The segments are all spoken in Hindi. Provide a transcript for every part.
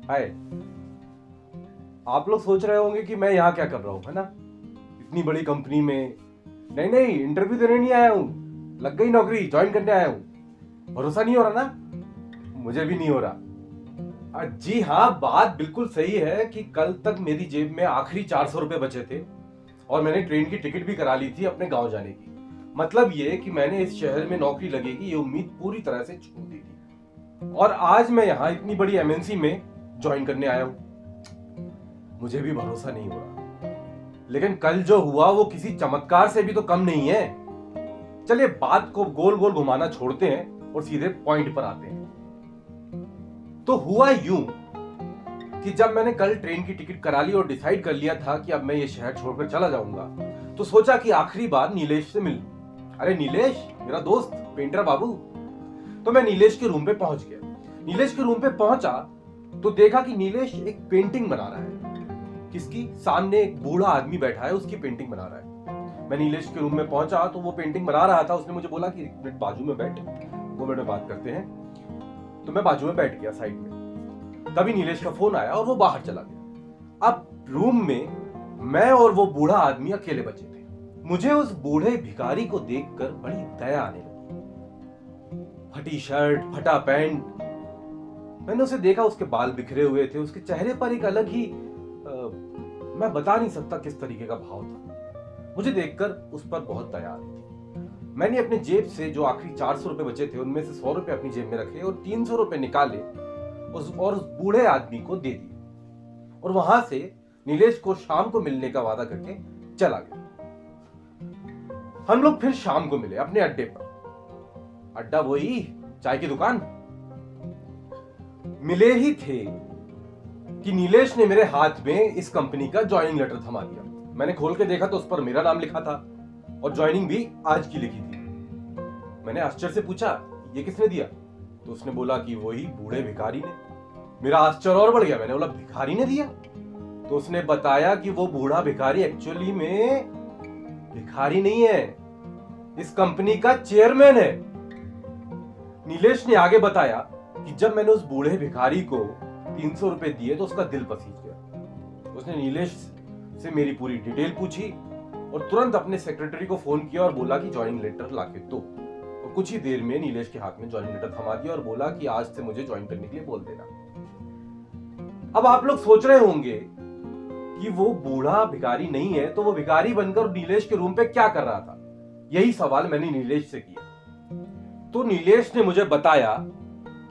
हाय। आप लोग सोच रहे होंगे कि मैं यहाँ क्या कर रहा हूँ, है ना, इतनी बड़ी कंपनी में। नहीं नहीं, इंटरव्यू देने नहीं आया हूँ, लग गई नौकरी, ज्वाइन करने आया हूँ। भरोसा नहीं हो रहा ना? मुझे भी नहीं हो रहा। जी हाँ, बात बिल्कुल सही है कि कल तक मेरी जेब में आखिरी 400 रुपए बचे थे और मैंने ट्रेन की टिकट भी करा ली थी अपने गांव जाने की। मतलब ये कि मैंने इस शहर में नौकरी लगेगी ये उम्मीद पूरी तरह से छोड़ दी थी और आज मैं यहाँ इतनी बड़ी एमएनसी में ज्वाइन करने आया हूँ। मुझे भी भरोसा नहीं हो रहा, लेकिन कल जो हुआ वो किसी चमत्कार से भी तो कम नहीं है। चलिए बात को गोल गोल घुमाना छोड़ते हैं और सीधे पॉइंट पर आते हैं। तो हुआ यूं कि जब मैंने कल ट्रेन की टिकट करा ली और डिसाइड कर लिया था कि अब मैं ये शहर छोड़कर चला जाऊंगा, तो सोचा कि आखिरी बार नीलेश से मिल। अरे नीलेश मेरा दोस्त पेंटर बाबू। तो मैं नीलेश के रूम पे पहुंच गया। नीलेश के रूम पे पहुंचा तो देखा कि नीलेश एक पेंटिंग बना रहा है। किसकी? सामने एक बूढ़ा आदमी बैठा है, उसकी पेंटिंग बना रहा है। मैं नीलेश के रूम में पहुंचा तो वो पेंटिंग बना रहा था। उसने मुझे बोला कि एक मिनट बाजू में बैठ, 2 मिनट में बात करते हैं। तो मैं बाजू में बैठ गया साइड में। तभी नीलेश का फोन आया और वो बाहर चला गया। अब रूम में मैं और वो बूढ़ा आदमी अकेले बचे थे। मुझे उस बूढ़े भिखारी को देखकर बड़ी दया आने लगी। फटी शर्ट, फटा पैंट। मैंने उसे देखा, उसके बाल बिखरे हुए थे, उसके चेहरे पर एक अलग ही मैं बता नहीं सकता किस तरीके का भाव था। मुझे देखकर उस पर बहुत दया आ रही थी। मैंने अपने जेब से जो आखिरी 400 रुपए बचे थे उनमें से 100 रुपए अपनी जेब में रखे और 300 रुपए निकाले उस बूढ़े आदमी को दे दिए और वहां से नीलेश को शाम को मिलने का वादा करके चला गया। हम लोग फिर शाम को मिले अपने अड्डे पर। अड्डा वही चाय की दुकान। मिले ही थे कि नीलेश ने मेरे हाथ में इस कंपनी का ज्वाइनिंग लेटर थमा दिया। मैंने खोल के देखा तो उस पर मेरा नाम लिखा था और ज्वाइनिंग भी आज की लिखी थी। मैंने आश्चर्य से पूछा, ये किसने दिया? तो उसने बोला कि वही बूढ़े भिखारी ने। मेरा आश्चर्य और बढ़ गया। मैंने बोला भिखारी ने दिया? तो उसने बताया कि वो बूढ़ा भिखारी एक्चुअली में भिखारी नहीं है, इस कंपनी का चेयरमैन है। नीलेश ने आगे बताया कि जब मैंने उस बूढ़े भिखारी को 300 रुपए दिए तो उसका दिल पसीज गया। उसने नीलेश से मेरी पूरी डिटेल पूछी और तुरंत अपने सेक्रेटरी को फोन किया और बोला कि ज्वाइनिंग लेटर लाके दो। और कुछ ही देर में नीलेश के हाथ में ज्वाइनिंग लेटर थमा दिया और बोला कि आज से मुझे ज्वाइन करने के लिए बोल देना। अब आप लोग सोच रहे होंगे कि वो बूढ़ा भिखारी नहीं है तो वो भिखारी बनकर नीलेश के रूम पे क्या कर रहा था। यही सवाल मैंने नीलेश से किया। तो नीलेश ने मुझे बताया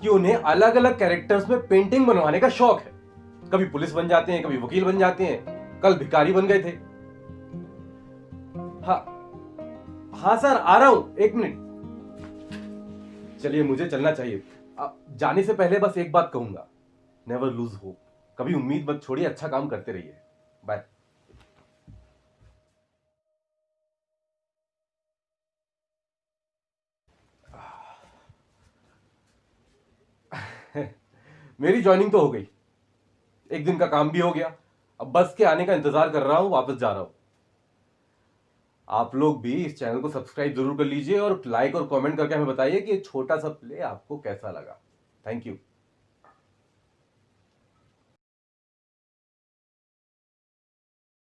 कि उन्हें अलग अलग कैरेक्टर्स में पेंटिंग बनवाने का शौक है। कभी पुलिस बन जाते हैं, कभी वकील बन जाते हैं। कल भिखारी बन गए थे। हाँ हाँ सर, आ रहा हूं, 1 मिनट। चलिए मुझे चलना चाहिए। अब जाने से पहले बस एक बात कहूंगा, नेवर लूज होप। कभी उम्मीद मत छोड़िए, अच्छा काम करते रहिए। बाय। मेरी ज्वाइनिंग तो हो गई, एक दिन का काम भी हो गया। अब बस के आने का इंतजार कर रहा हूं, वापस जा रहा हूं। आप लोग भी इस चैनल को सब्सक्राइब जरूर कर लीजिए और लाइक और कमेंट करके हमें बताइए कि ये छोटा सा प्ले आपको कैसा लगा। Thank you.